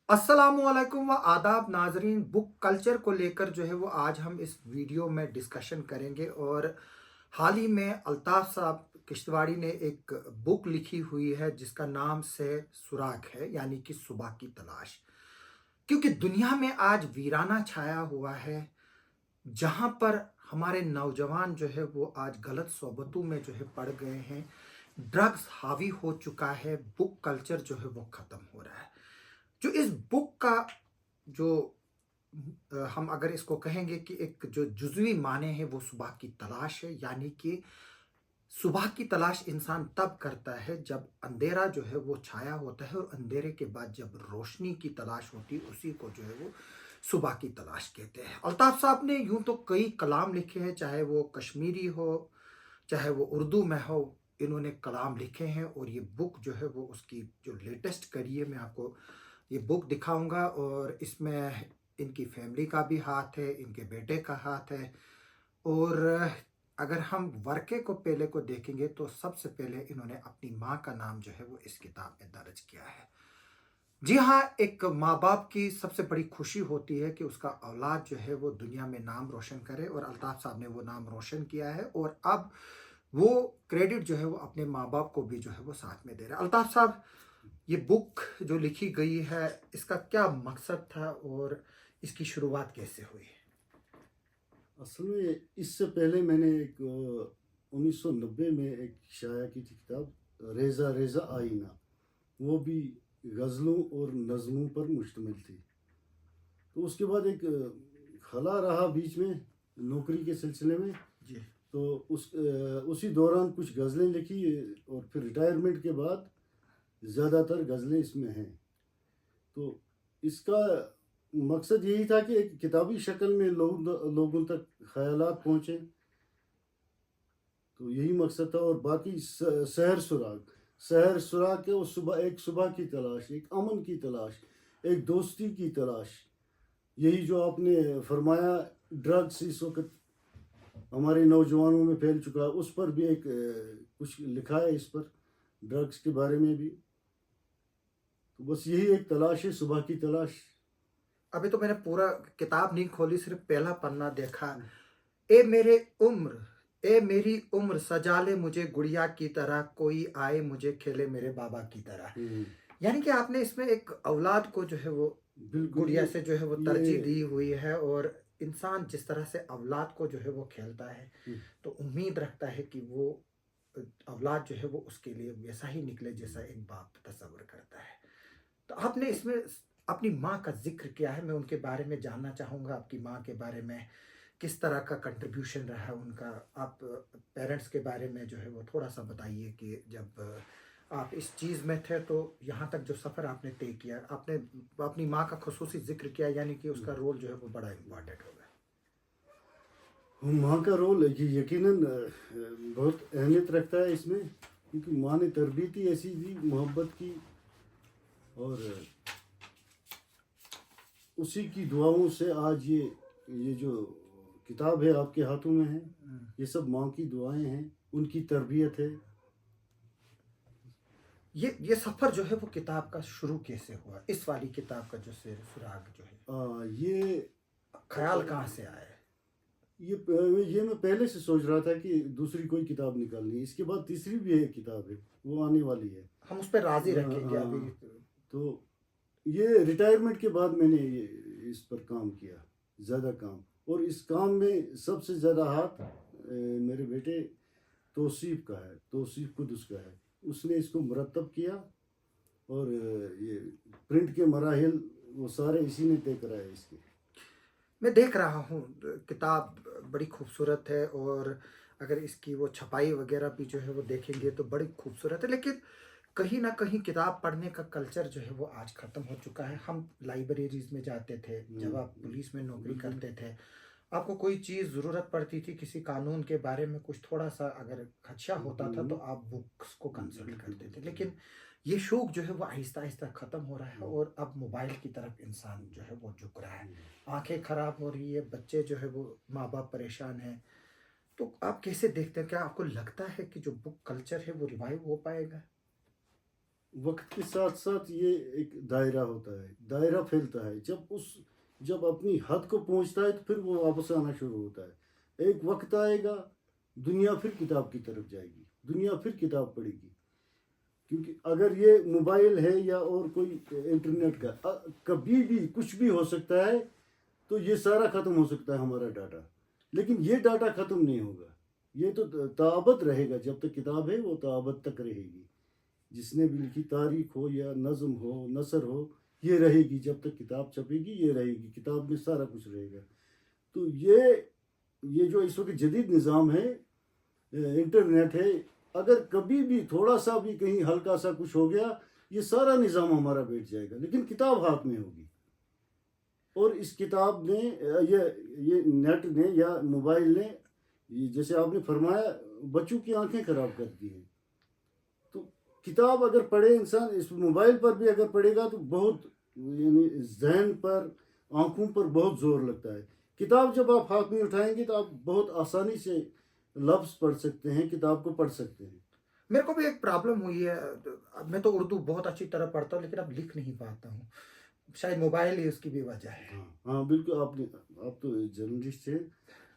अस्सलामुअलैकुम व आदाब नाजरीन। बुक कल्चर को लेकर जो है वो आज हम इस वीडियो में डिस्कशन करेंगे। और हाल ही में अल्ताफ़ साहब किश्तवाड़ी ने एक बुक लिखी हुई है जिसका नाम से सुराग है, यानी कि सुबह की तलाश। क्योंकि दुनिया में आज वीराना छाया हुआ है, जहाँ पर हमारे नौजवान जो है वो आज गलत सोबतों में जो है पड़ गए हैं। ड्रग्स हावी हो चुका है, बुक कल्चर जो है वो ख़त्म हो रहा है। जो इस बुक का जो हम अगर इसको कहेंगे कि एक जो जुज़वी माने हैं वो सुबह की तलाश है, यानी कि सुबह की तलाश इंसान तब करता है जब अंधेरा जो है वो छाया होता है, और अंधेरे के बाद जब रोशनी की तलाश होती है उसी को जो है वो सुबह की तलाश कहते हैं। अल्ताफ साहब ने यूं तो कई कलाम लिखे हैं, चाहे वो कश्मीरी हो चाहे वो उर्दू में हो, इन्होंने कलाम लिखे हैं। और ये बुक जो है वो उसकी जो लेटेस्ट करी है, मैं आपको ये बुक दिखाऊंगा। और इसमें इनकी फैमिली का भी हाथ है, इनके बेटे का हाथ है। और अगर हम वर्के को पहले को देखेंगे तो सबसे पहले इन्होंने अपनी माँ का नाम जो है वो इस किताब में दर्ज किया है। जी हाँ, एक माँ बाप की सबसे बड़ी खुशी होती है कि उसका औलाद जो है वो दुनिया में नाम रोशन करे, और अल्ताफ साहब ने वो नाम रोशन किया है। और अब वो क्रेडिट जो है वो अपने माँ बाप को भी जो है वो साथ में दे रहा है। अल्ताफ साहब, ये बुक जो लिखी गई है, इसका क्या मकसद था और इसकी शुरुआत कैसे हुई? असल में इससे पहले मैंने एक 1990 में एक शाया की थी किताब रेज़ा रेज़ा आईना। वो भी गज़लों और नज़मों पर मुश्तमिल थी। तो उसके बाद एक खला रहा बीच में नौकरी के सिलसिले में। जी। तो उसी दौरान कुछ गज़लें लिखी और फिर रिटायरमेंट के बाद ज़्यादातर गज़लें इसमें हैं। तो इसका मकसद यही था कि एक किताबी शक्ल में लोगों तक ख़यालात पहुँचे। तो यही मकसद था। और बाकी शहर सुराग के वो एक सुबह की तलाश, एक अमन की तलाश, एक दोस्ती की तलाश। यही जो आपने फरमाया, ड्रग्स इस वक्त हमारे नौजवानों में फैल चुका है, उस पर भी एक कुछ लिखा है, इस पर ड्रग्स के बारे में भी। तो बस यही एक तलाश है, सुबह की तलाश। अभी तो मैंने पूरा किताब नहीं खोली, सिर्फ पहला पन्ना देखा। ए मेरे उम्र, ए मेरी उम्र, सजा ले मुझे गुड़िया की तरह, कोई आए मुझे खेले मेरे बाबा की तरह। हम्म, यानी कि आपने इसमें एक औलाद को जो है वो बिल्कुल। गुड़िया से जो है वो ये तरजीह दी हुई है। और इंसान जिस तरह से औलाद को जो है वो खेलता है, हम्म, तो उम्मीद रखता है कि वो औलाद जो है वो उसके लिए वैसा ही निकले जैसा एक बाप तस्वर करता है। तो आपने इसमें अपनी माँ का जिक्र किया है, मैं उनके बारे में जानना चाहूँगा, आपकी माँ के बारे में किस तरह का कंट्रीब्यूशन रहा है उनका। आप पेरेंट्स के बारे में जो है वो थोड़ा सा बताइए कि जब आप इस चीज़ में थे तो यहाँ तक जो सफ़र आपने तय किया, आपने अपनी माँ का खुसूसी जिक्र किया, यानी कि उसका रोल जो है वो बड़ा इम्पॉर्टेंट होगा। माँ का रोल ये यकीनन बहुत अहमियत रखता है इसमें, क्योंकि माँ ने तरबियत ही ऐसी दी मोहब्बत की। और उसी की दुआओं से आज ये जो किताब है आपके हाथों में है, ये सब माँ की दुआएं हैं, उनकी तरबियत है। ये सफ़र जो है वो किताब का शुरू कैसे हुआ, इस वाली किताब का जो शेर सुराग जो है, ये ख्याल कहाँ से आया है? ये मैं पहले से सोच रहा था कि दूसरी कोई किताब निकालनी है। इसके बाद तीसरी भी एक किताब है, वो आने वाली है। हम उस पर राज़ी रखेंगे अभी। हाँ, तो ये रिटायरमेंट के बाद मैंने ये इस पर काम किया, ज़्यादा काम। और इस काम में सबसे ज़्यादा हाथ मेरे बेटे तौसीफ का है, तौसीफ कुदस का है। उसने इसको मुरतब किया। और ये प्रिंट के मराहिल वो सारे इसी ने तय कराए इसके। मैं देख रहा हूँ, किताब बड़ी खूबसूरत है। और अगर इसकी वो छपाई वगैरह भी जो है वो देखेंगे तो बड़ी खूबसूरत है। लेकिन कहीं ना कहीं किताब पढ़ने का कल्चर जो है वो आज ख़त्म हो चुका है। हम लाइब्रेरीज में जाते थे, जब आप पुलिस में नौकरी बिल्कुल। करते थे, आपको कोई चीज़ ज़रूरत पड़ती थी, किसी कानून के बारे में कुछ थोड़ा सा अगर खदशा होता था तो आप बुक्स को कंसल्ट करते थे। लेकिन ये शौक जो है वो आहिस्ता आहिस्ता ख़त्म हो रहा है, और अब मोबाइल की तरफ इंसान जो है वो झुक रहा है। आंखें ख़राब हो रही है, बच्चे जो है वो, माँ बाप परेशान हैं। तो आप कैसे देखते हैं, क्या आपको लगता है कि जो बुक कल्चर है वो रिवाइव हो पाएगा? वक्त के साथ साथ ये एक दायरा होता है, दायरा फैलता है। जब अपनी हद को पहुंचता है तो फिर वो वापस आना शुरू होता है। एक वक्त आएगा, दुनिया फिर किताब की तरफ जाएगी, दुनिया फिर किताब पढ़ेगी। क्योंकि अगर ये मोबाइल है या और कोई इंटरनेट का कभी भी कुछ भी हो सकता है, तो ये सारा ख़त्म हो सकता है हमारा डाटा, लेकिन ये डाटा ख़त्म नहीं होगा। ये तो ताबत रहेगा, जब तक किताब है वो ताबत तक रहेगी। जिसने भी लिखी तारीख हो या नज़म हो, नसर हो, ये रहेगी। जब तक किताब छपेगी ये रहेगी, किताब में सारा कुछ रहेगा। तो ये जो इस वक्त जदीद निज़ाम है, इंटरनेट है, अगर कभी भी थोड़ा सा भी कहीं हल्का सा कुछ हो गया, ये सारा निज़ाम हमारा बैठ जाएगा। लेकिन किताब हाथ में होगी, और इस किताब ने ये नेट ने या मोबाइल ने, ये जैसे आपने फरमाया, बच्चों की आंखें ख़राब कर दी हैं। तो किताब अगर पढ़े इंसान, इस मोबाइल पर भी अगर पढ़ेगा तो बहुत, यानी जहन पर, आंखों पर बहुत ज़ोर लगता है। किताब जब आप हाथ में उठाएंगे तो आप बहुत आसानी से लफ्ज़ पढ़ सकते हैं, किताब को पढ़ सकते हैं। मेरे को भी एक प्रॉब्लम हुई है। मैं तो उर्दू बहुत अच्छी तरह पढ़ता हूँ, लेकिन अब लिख नहीं पाता हूँ। शायद मोबाइल ही उसकी भी वजह है। हाँ हाँ, बिल्कुल। आप तो जर्नलिस्ट हैं,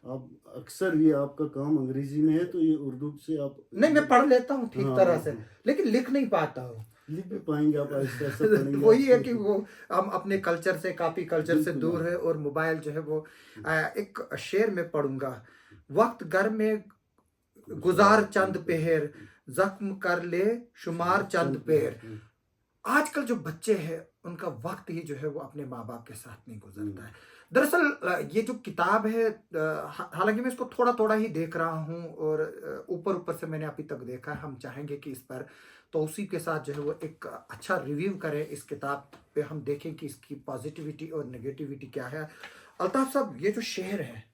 आप अक्सर ये आपका काम अंग्रेजी में है, तो ये उर्दू से आप नहीं, मैं पढ़ लेता हूँ ठीक हाँ तरह हाँ से, हाँ, लेकिन लिख नहीं पाता हूँ। लिख भी पाएंगे आप, आहिस्ता आहिस्ता तो पढ़ेंगे वही है आप। कि वो हम अपने कल्चर से, काफी कल्चर से बिल्कुल दूर है, और मोबाइल जो है वो एक शेर में पढ़ूंगा, वक्त घर में गुजार चंद पहर, जख्म कर ले शुमार चंद पैर। आजकल जो बच्चे हैं उनका वक्त ही जो है वो अपने माँ बाप के साथ नहीं गुजरता है। दरअसल ये जो किताब है, हालांकि मैं इसको थोड़ा थोड़ा ही देख रहा हूँ, और ऊपर ऊपर से मैंने अभी तक देखा है। हम चाहेंगे कि इस पर तौसीफ के साथ जो है वो एक अच्छा रिव्यू करें इस किताब पे, हम देखें कि इसकी पॉजिटिविटी और नेगेटिविटी क्या है। अल्ताफ साहब, ये जो शेर है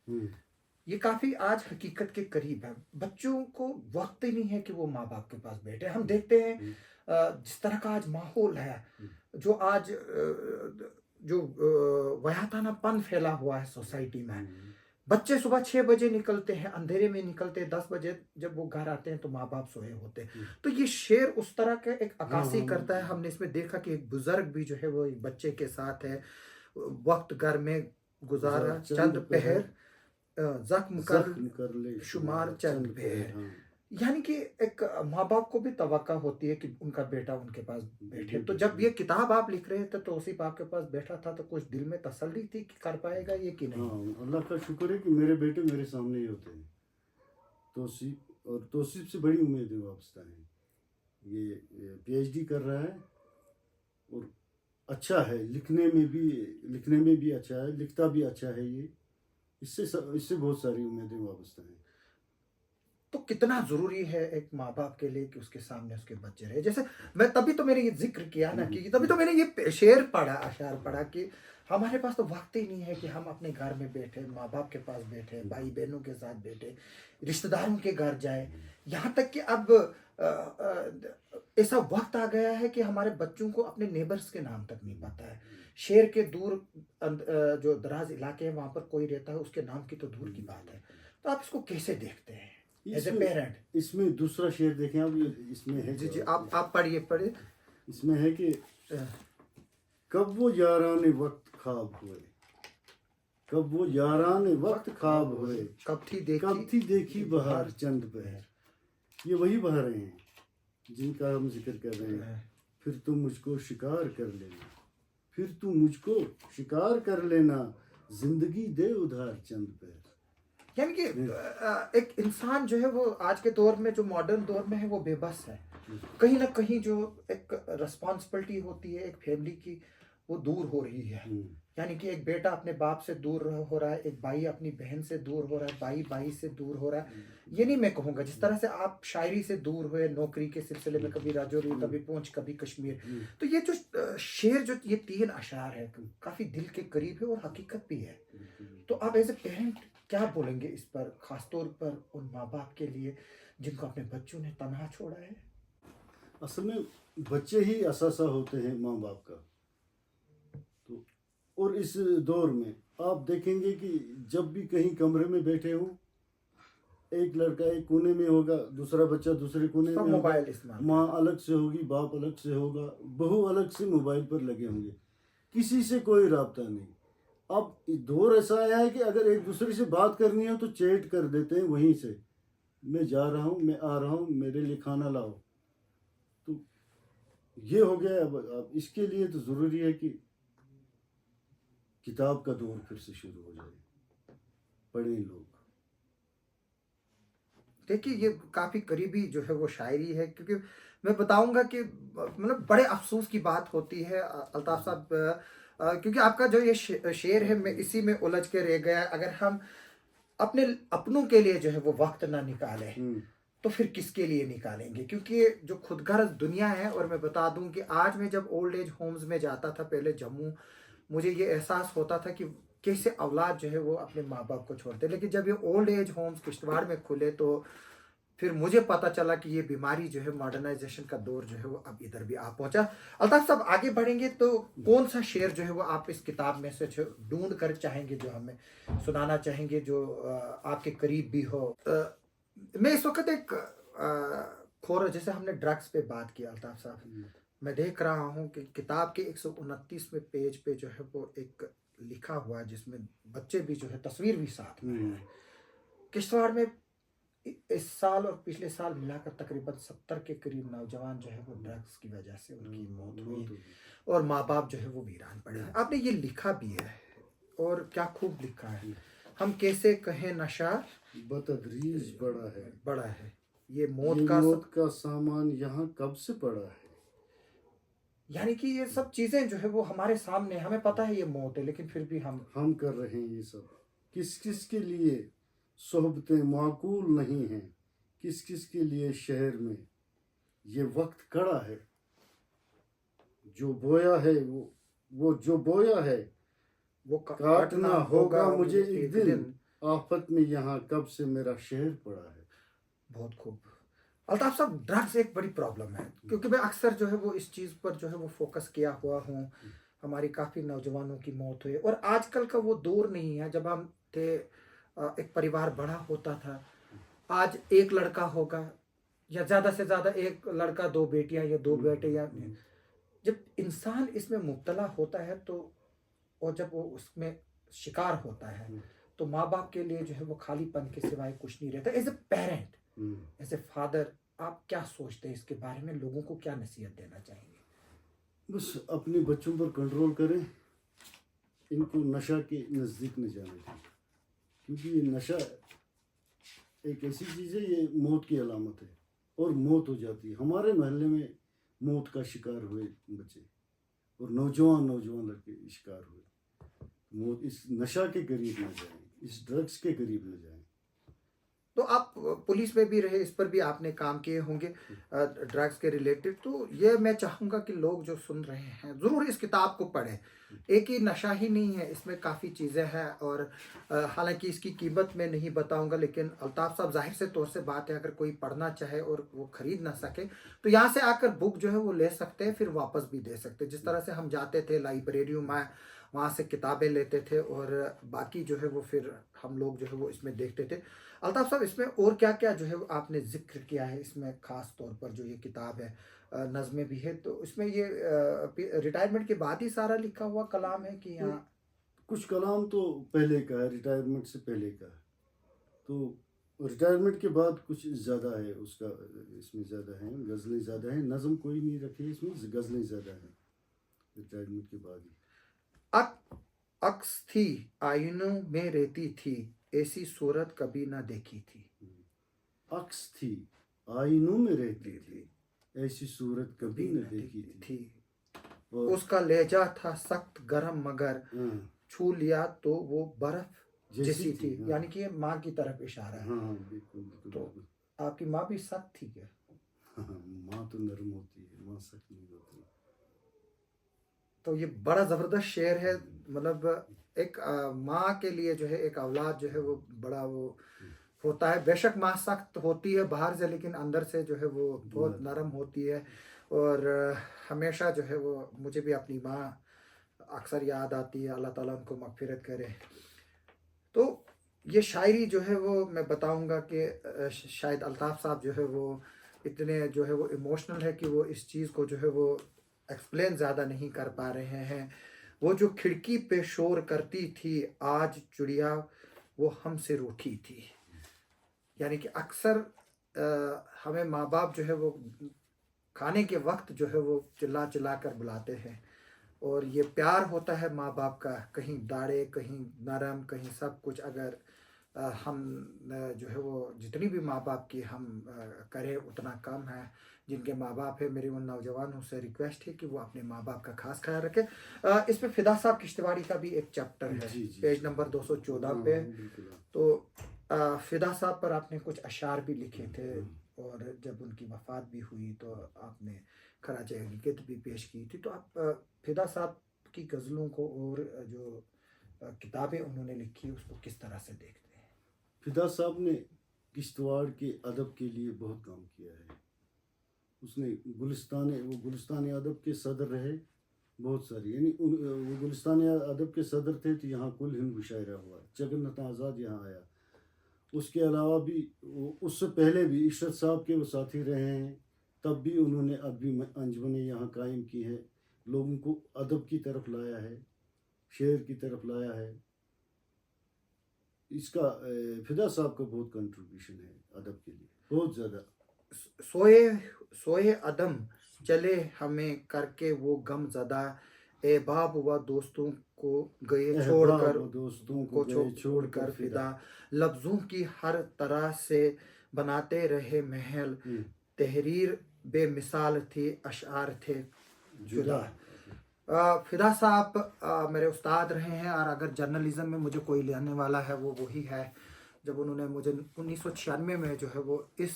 ये काफी आज हकीकत के करीब है। बच्चों को वक्त ही नहीं है कि वो माँ बाप के पास बैठे। हम देखते हैं जिस तरह का आज माहौल है, जो आज जो वयातानापन फैला हुआ है सोसाइटी में। बच्चे सुबह 6 बजे निकलते हैं, अंधेरे में निकलते हैं, 10 बजे जब वो घर आते हैं तो माँ बाप सोए होते हैं। तो ये शेर उस तरह का एक अक्कासी करता है। हमने इसमें देखा कि एक बुजुर्ग भी जो है वो एक बच्चे के साथ है, वक्त घर में गुजारा चंद पहर, जख्म कर ले शुमार चंद पैर। हाँ, यानी कि एक माँ बाप को भी तवक्का होती है कि उनका बेटा उनके पास बैठे। तो जब ये किताब आप लिख रहे थे तो उसी बाप के पास बैठा था, तो कुछ दिल में तसल्ली थी कि कर पाएगा ये कि नहीं? हाँ, अल्लाह का शुक्र है कि मेरे बेटे मेरे सामने ही होते हैं। तौसीफ से बड़ी उम्मीदें वाबस्ता हैं। ये PhD कर रहा है, और अच्छा है, लिखने में भी अच्छा है, लिखता भी अच्छा है। ये इससे बहुत सारी उम्मीदें वाबस्ता हैं। तो कितना जरूरी है एक माँ बाप के लिए कि उसके सामने उसके बच्चे रहे। जैसे मैं तभी तो मैंने ये जिक्र किया ना, कि तभी तो मैंने ये शेर पढ़ा, अशार पढ़ा, कि हमारे पास तो वक्त ही नहीं है कि हम अपने घर में बैठे, माँ बाप के पास बैठे, भाई बहनों के साथ बैठे, रिश्तेदारों के घर जाए। यहाँ तक कि अब ऐसा वक्त आ गया है कि हमारे बच्चों को अपने नेबर्स के नाम तक नहीं पता है। शहर के दूर जो दराज इलाके हैं वहां पर कोई रहता है, उसके नाम की तो दूर की बात है। तो आप इसको कैसे देखते हैं एज ए पेरेंट? इसमें दूसरा शेर देखें आप, इसमें है, जी जी, आप पढ़िए। इसमें है कि कब वो याराने वक्त ख्वाब हुए, कब वो याराने वक्त ख्वाब हुए, कब थी देखी बहार चंद पहर। ये वही बहारें हैं जिनका हम जिक्र कर रहे हैं। फिर तुम मुझको शिकार कर लेना, फिर तू मुझको शिकार कर लेना, जिंदगी दे उधार चंद पैर। यानी कि एक इंसान जो है वो आज के दौर में, जो मॉडर्न दौर में है, वो बेबस है। कहीं ना कहीं जो एक रिस्पॉन्सिबिलिटी होती है एक फैमिली की, वो दूर हो रही है। यानी कि एक बेटा अपने बाप से दूर हो रहा है, एक भाई अपनी बहन से दूर हो रहा है, भाई भाई से दूर हो रहा है। ये नहीं मैं कहूँगा, जिस तरह से आप शायरी से दूर हुए नौकरी के सिलसिले में, कभी राजौरी, कभी पूंछ, कभी कश्मीर। तो ये जो शेर, जो ये 3 अशार है, काफी दिल के करीब है और हकीकत भी है। तो आप एज ए पेरेंट क्या बोलेंगे इस पर, खासतौर पर उन माँ बाप के लिए जिनको अपने बच्चों ने तनहा छोड़ा है? असल में बच्चे ही असासा होते हैं माँ बाप का। तो और इस दौर में आप देखेंगे कि जब भी कहीं कमरे में बैठे हो, एक लड़का एक कोने में होगा, दूसरा बच्चा दूसरे कोने सब में होगा, मोबाइल इस्तेमाल माँ अलग से होगी, बाप अलग से होगा, बहू अलग से मोबाइल पर लगे होंगे, किसी से कोई राब्ता नहीं। अब दौर ऐसा आया है कि अगर एक दूसरे से बात करनी हो तो चैट कर देते हैं वहीं से, मैं जा रहा हूँ, मैं आ रहा हूँ, मेरे लिए खाना लाओ। तो ये हो गया। अब इसके लिए तो ज़रूरी है कि किताब का दौर फिर से शुरू हो जाए, पढ़ें लोग। देखिए ये काफ़ी करीबी जो है वो शायरी है, क्योंकि मैं बताऊंगा कि मतलब बड़े अफसोस की बात होती है अल्ताफ साहब, क्योंकि आपका जो ये शेर है मैं इसी में उलझ के रह गया। अगर हम अपने अपनों के लिए जो है वो वक्त ना निकालें तो फिर किसके लिए निकालेंगे, क्योंकि जो खुदगर्ज दुनिया है। और मैं बता दूं कि आज मैं जब ओल्ड एज होम्स में जाता था पहले जम्मू, मुझे ये एहसास होता था कि कैसे औलाद जो है वो अपने माँ बाप को छोड़ते, लेकिन जब ये ओल्ड एज होम्स किश्तवाड़ में खुले तो फिर मुझे पता चला कि ये बीमारी जो है मॉडर्नाइजेशन का दौर जो है वो अब इधर भी आ पहुंचा। अल्ताफ साहब आगे बढ़ेंगे तो कौन सा शेर जो है वो आप इस किताब में से ढूंढ कर चाहेंगे जो हमें सुनाना चाहेंगे, जो आपके करीब भी हो? मैं इस वक्त एक खोर, जैसे हमने ड्रग्स पे बात की अल्ताफ साहब, मैं देख रहा हूँ कि किताब के 129वें पेज पे जो है वो एक लिखा हुआ है जिसमें बच्चे भी जो है तस्वीर भी साथ में है। किश्तवाड़ में इस साल और पिछले साल मिलाकर तकरीबन 70 के करीब नौजवान जो है वो ड्रग्स की वजह से उनकी मौत हुई और माँ बाप जो है वो वीरान पड़े। आपने ये लिखा भी है और क्या खूब लिखा है, हम कैसे कहें नशा बतदरीज बड़ा है, ये मौत का सामान यहाँ कब से पड़ा है। यानी कि ये सब चीजें जो है वो हमारे सामने, हमें पता है ये मौत है लेकिन फिर भी हम कर रहे हैं ये सब। किस किस के लिए सोहबतें माकूल नहीं हैं, किस किस के लिए शहर में ये वक्त कड़ा है। जो बोया है वो जो बोया है वो काटना होगा मुझे एक दिन, आफत में यहाँ कब से मेरा शहर पड़ा है। बहुत खूब। अल्ताफ साहब ड्रग्स एक बड़ी प्रॉब्लम है, क्योंकि मैं अक्सर जो है वो इस चीज़ पर जो है वो फोकस किया हुआ हूँ। हमारी काफ़ी नौजवानों की मौत हुई और आजकल का वो दौर नहीं है जब हम थे, एक परिवार बड़ा होता था। आज एक लड़का होगा या ज़्यादा से ज़्यादा एक लड़का दो बेटियां या दो बेटे, या जब इंसान इसमें मुब्तला होता है तो, और जब वो उसमें शिकार होता है तो माँ बाप के लिए जो है वो खालीपन के सिवाय कुछ नहीं रहता। As a parent, as a father, आप क्या सोचते हैं इसके बारे में, लोगों को क्या नसीहत देना चाहेंगे? बस अपने बच्चों पर कंट्रोल करें, इनको नशा के नज़दीक न जाने दें, क्योंकि ये नशा एक ऐसी चीज़ है, ये मौत की अलामत है और मौत हो जाती है। हमारे मोहल्ले में मौत का शिकार हुए बच्चे और नौजवान लड़के शिकार हुए। मौत, इस नशा के करीब न जाएं, इस ड्रग्स के करीब न जाएं। तो आप पुलिस में भी रहे, इस पर भी आपने काम किए होंगे ड्रग्स के रिलेटेड, तो ये मैं चाहूँगा कि लोग जो सुन रहे हैं ज़रूर इस किताब को पढ़ें। एक ही नशा ही नहीं है, इसमें काफ़ी चीज़ें हैं और हालांकि इसकी कीमत मैं नहीं बताऊंगा, लेकिन अल्ताफ साहब जाहिर से तौर से बात है, अगर कोई पढ़ना चाहे और वो ख़रीद ना सके तो यहाँ से आकर बुक जो है वो ले सकते हैं, फिर वापस भी दे सकते हैं। जिस तरह से हम जाते थे लाइब्रेरियों में, वहाँ से किताबें लेते थे और बाकी जो है वो फिर हम लोग जो है वो इसमें देखते थे। अल्ताफ साहब इसमें और क्या क्या जो है आपने जिक्र किया है इसमें, खास तौर पर जो ये किताब है, नज़में भी है, तो इसमें ये रिटायरमेंट के बाद ही सारा लिखा हुआ कलाम है कि यहाँ कुछ कलाम तो पहले का है, रिटायरमेंट से पहले का है, तो रिटायरमेंट के बाद कुछ ज़्यादा है उसका, इसमें ज़्यादा है, गज़लें ज़्यादा हैं, नज़म कोई नहीं रखी इसमें, गज़लें ज़्यादा हैं रिटायरमेंट के बाद ही। अक्स थी आईनों में रहती थी, ऐसी सूरत कभी ना देखी थी। अक्स थी आईनों में रहती थी, ऐसी सूरत कभी न देखी थी। और उसका लहजा था सख्त गरम, मगर छू लिया तो वो बर्फ जैसी थी। यानी कि माँ की तरफ इशारा है। बिल्कुल। तो आपकी माँ भी सख्त थी क्या? माँ तो नरम होती है, माँ सख्त नहीं होती। तो ये बड़ा ज़बरदस्त शेर है, मतलब एक माँ के लिए जो है एक औलाद जो है वो बड़ा वो होता है। बेशक माँ सख्त होती है बाहर से, लेकिन अंदर से जो है वो बहुत नरम होती है। और हमेशा जो है वो मुझे भी अपनी माँ अक्सर याद आती है, अल्लाह ताला उनको मग़फ़िरत करे। तो ये शायरी जो है वो मैं बताऊंगा कि शायद अल्ताफ़ साहब जो है वो इतने जो है वो इमोशनल है कि वो इस चीज़ को जो है वो एक्सप्लेन ज़्यादा नहीं कर पा रहे हैं। वो जो खिड़की पे शोर करती थी, आज चिड़िया वो हमसे रूठी थी। यानी कि अक्सर हमें माँ बाप जो है वो खाने के वक्त जो है वो चिल्ला चिल्ला कर बुलाते हैं, और ये प्यार होता है माँ बाप का, कहीं दाढ़े कहीं नरम कहीं सब कुछ। अगर हम जो है वो जितनी भी माँ बाप की हम करें उतना कम है। जिनके माँ बाप है, मेरी उन नौजवानों से रिक्वेस्ट है कि वो अपने माँ बाप का खास ख्याल रखें। इस पे फिदा साहब किश्तवाड़ी का भी एक चैप्टर है, जी जी पेज जी। नंबर 214 हाँ पे। हाँ बिल्कुल। तो फिदा साहब पर आपने कुछ अशार भी लिखे थे, हाँ। और जब उनकी वफ़ात भी हुई तो आपने खराज हकीकत भी पेश की थी। तो आप फिदा साहब की गज़लों को और जो किताबें उन्होंने लिखी उसको किस तरह से देखते हैं? फिदा साहब ने किश्तवाड़ के अदब के लिए बहुत काम किया है। उसने वो गुलिस्तान अदब के सदर रहे बहुत सारी, यानी वो गुलिस्तान अदब के सदर थे, तो यहाँ कुल हिंद मुशायरा हुआ, जगन्नाथ आज़ाद यहाँ आया। उसके अलावा भी उससे पहले भी इशरत साहब के वो साथी रहे हैं, तब भी उन्होंने अदबी अंजमनें यहाँ कायम की है, लोगों को अदब की तरफ लाया है, शेर की तरफ लाया है। इसका फिदा साहब का बहुत कंट्रीब्यूशन है अदब के लिए, बहुत ज़्यादा। सोए सोए अदम चले हमें करके वो गम ज़दा, ए बाब व दोस्तों को गए छोड़कर, अहबाब दोस्तों को गए छोड़ छोड़कर कर फिदा। फिदा, लफ्ज़ों की हर तरह से बनाते रहे महल, हम्म, तहरीर बेमिसाल थी, अशार थे जुदा। जुदा। फिदा साहब मेरे उस्ताद रहे हैं, और अगर जर्नलिज्म में मुझे कोई लेने वाला है वो वही है। जब उन्होंने मुझे 1996 में जो है वो इस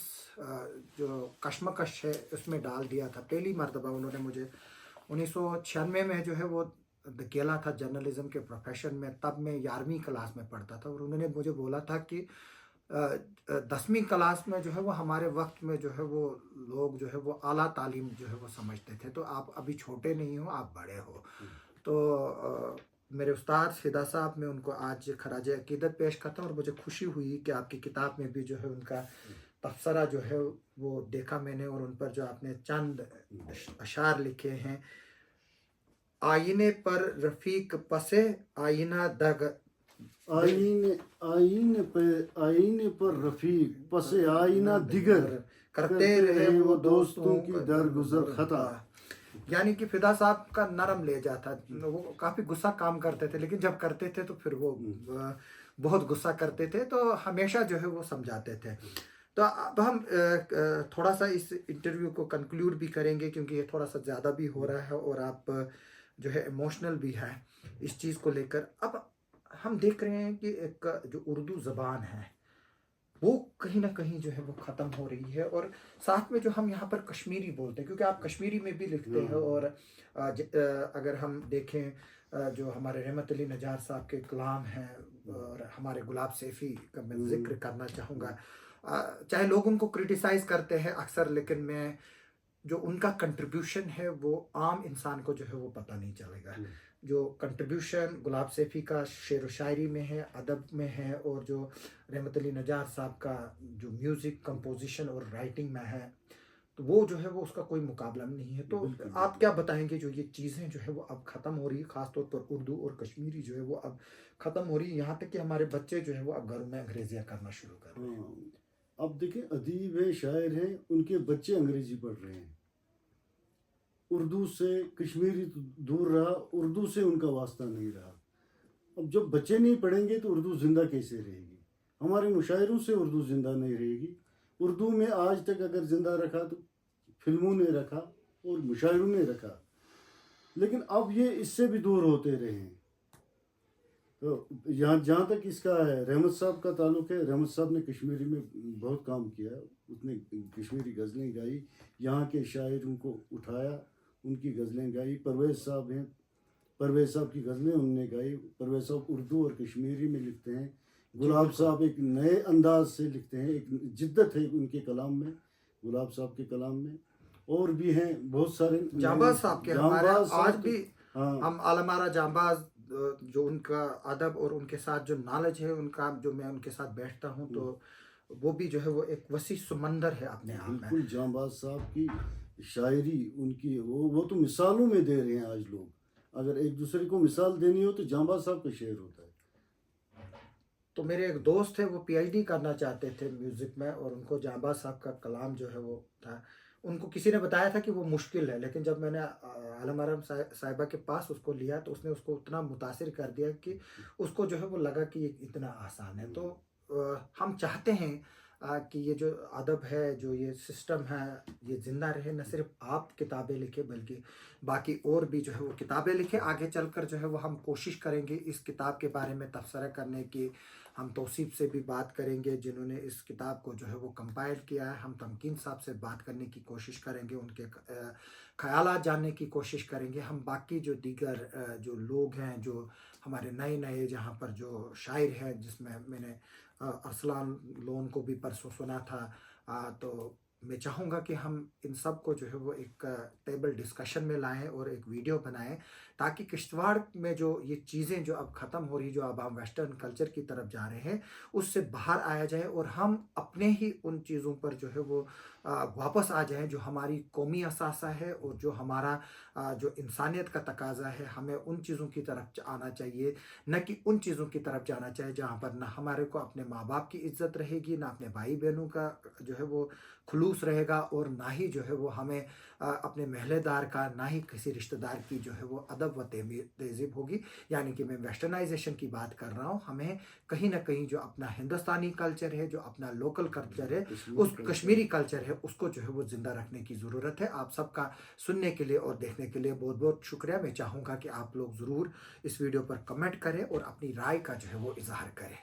जो कश्मकश है उसमें डाल दिया था, पहली मर्तबा उन्होंने मुझे 1996 में जो है वो धकेला था जर्नलिज्म के प्रोफेशन में। तब मैं 11वीं क्लास में पढ़ता था, और उन्होंने मुझे बोला था कि 10वीं क्लास में जो है वो हमारे वक्त में जो है वो लोग जो है वो आला तालीम जो है वो समझते थे, तो आप अभी छोटे नहीं हो, आप बड़े हो। तो मेरे उस्ताद फिदा साहब, मैं उनको आज खराज अकीदत पेश करता हूँ, और मुझे खुशी हुई कि आपकी किताब में भी जो है उनका तबसरा जो है वो देखा मैंने, और उन पर जो आपने चंद अशार लिखे हैं। आईने पर रफ़ीक पसे आईना दग दे, आईने पर रफीक पसे आईना दिगर, करते करते रहे रहे वो वो दोस्तों दोस्तों की का दरगुजर खता। यानी कि फिदा साहब का नरम लहजा था। वो काफ़ी गुस्सा काम करते थे, लेकिन जब करते थे तो फिर वो बहुत गुस्सा करते थे, तो हमेशा जो है वो समझाते थे। तो अब हम थोड़ा सा इस इंटरव्यू को कंक्लूड भी करेंगे, क्योंकि ये थोड़ा सा ज़्यादा भी हो रहा है, और आप जो है इमोशनल भी है इस चीज़ को लेकर। अब हम देख रहे हैं कि एक जो उर्दू ज़बान है वो कहीं ना कहीं जो है वो ख़त्म हो रही है, और साथ में जो हम यहाँ पर कश्मीरी बोलते हैं, क्योंकि आप कश्मीरी में भी लिखते हैं। और अगर हम देखें जो हमारे रहमत अली नजार साहब के कलाम हैं, और हमारे गुलाब सैफ़ी का मैं जिक्र करना चाहूँगा। चाहे लोग उनको क्रिटिसाइज़ करते हैं अक्सर, लेकिन मैं जो उनका कंट्रीब्यूशन है वो आम इंसान को जो है वो पता नहीं चलेगा। जो कंट्रीब्यूशन गुलाब सैफ़ी का शेर व शायरी में है, अदब में है, और जो रहमत अली नजार साहब का जो म्यूज़िक कंपोजिशन और राइटिंग में है, तो वो जो है वो उसका कोई मुकाबला नहीं है। तो बिल्कुल आप क्या बताएंगे, जो ये चीज़ें जो है वो अब ख़त्म हो रही है, ख़ासतौर पर उर्दू और कश्मीरी जो है वो अब ख़त्म हो रही है, यहाँ तक कि हमारे बच्चे जो है वो अब घरों में अंग्रेजियाँ करना शुरू कर रहे हैं। हाँ, अब देखें, अदीब है, शायर हैं, उनके बच्चे अंग्रेजी पढ़ रहे हैं। उर्दू से कश्मीरी तो दूर रहा, उर्दू से उनका वास्ता नहीं रहा। अब जब बच्चे नहीं पढ़ेंगे तो उर्दू ज़िंदा कैसे रहेगी? हमारे मुशायरों से उर्दू ज़िंदा नहीं रहेगी। उर्दू में आज तक अगर ज़िंदा रखा तो फिल्मों ने रखा और मुशायरों ने रखा, लेकिन अब ये इससे भी दूर होते रहे हैं। तो यहाँ जहाँ तक इसका है, रहमत साहब का ताल्लुक़ है, रहमत साहब ने कश्मीरी में बहुत काम किया। उसने कश्मीरी गज़लें गाई, यहाँ के शायरों को उठाया, उनकी गज़लें गाई। परवेज़ साहब हैं, परवेज़ साहब की गज़लें उनने गाई। परवेज़ साहब उर्दू और कश्मीरी में लिखते हैं। गुलाब साहब एक नए अंदाज से लिखते हैं, एक जिद्दत है उनके कलाम में, गुलाब साहब के कलाम में। और भी हैं बहुत सारे जांबाज साहब के, हमारे जांबाज आज साहब भी हाँ हम आलमारा जांबाज जो उनका अदब और उनके साथ जो नॉलेज है उनका, जो मैं उनके साथ बैठता हूँ हम्म, तो वो भी जो है वो एक वसी समंदर है अपने आप में। बिल्कुल जांबाज साहब की शायरी, उनकी वो तो मिसालों में दे रहे हैं आज लोग। अगर एक दूसरे को मिसाल देनी हो तो जांबाज साहब का शेर होता है। तो मेरे एक दोस्त थे, वो पीएचडी करना चाहते थे म्यूज़िक में, और उनको जांबाज साहब का कलाम जो है वो था। उनको किसी ने बताया था कि वो मुश्किल है, लेकिन जब मैंने आलम आराम साहिबा के पास उसको लिया तो उसने उसको उतना मुतासिर कर दिया कि उसको जो है वो लगा कि ये इतना आसान है। तो हम चाहते हैं कि ये जो अदब है, जो ये सिस्टम है, ये ज़िंदा रहे। न सिर्फ आप किताबें लिखें बल्कि बाकी और भी जो है वो किताबें लिखें। आगे चलकर जो है वो हम कोशिश करेंगे इस किताब के बारे में तबसरा करने की। हम तौसीफ से भी बात करेंगे जिन्होंने इस किताब को जो है वो कंपाइल किया है। हम तमकीन साहब से बात करने की कोशिश करेंगे, उनके ख़यालात जानने की कोशिश करेंगे। हम बाकी जो दीगर जो लोग हैं, जो हमारे नए नए जहाँ पर जो शायर हैं, जिसमें मैंने अरसलान लोन को भी परसों सुना था, तो मैं चाहूँगा कि हम इन सब को जो है वो एक टेबल डिस्कशन में लाएं और एक वीडियो बनाएं, ताकि किश्तवाड़ में जो ये चीज़ें जो अब ख़त्म हो रही, जो अब हम वेस्टर्न कल्चर की तरफ जा रहे हैं, उससे बाहर आया जाए और हम अपने ही उन चीज़ों पर जो है वो वापस आ जाएं, जो हमारी कौमी असासा है और जो हमारा जो इंसानियत का तकाजा है। हमें उन चीज़ों की तरफ आना चाहिए, न कि उन चीज़ों की तरफ जाना चाहिए जहाँ पर ना हमारे को अपने माँ बाप की इज्जत रहेगी, ना अपने भाई बहनों का जो है वो खुलूस रहेगा, और ना ही जो है वो हमें अपने महलेदार का, ना ही किसी रिश्तेदार की जो है वो अदब व तहज़ीब होगी। यानी कि मैं वेस्टर्नाइजेशन की बात कर रहा हूँ। हमें कहीं ना कहीं जो अपना हिंदुस्तानी कल्चर है, जो अपना लोकल कल्चर है, उस कश्मीरी कल्चर है, उसको जो है वो ज़िंदा रखने की ज़रूरत है। आप सबका सुनने के लिए और देखने के लिए बहुत बहुत शुक्रिया। मैं चाहूँगा कि आप लोग ज़रूर इस वीडियो पर कमेंट करें और अपनी राय का जो है वो इजहार करें।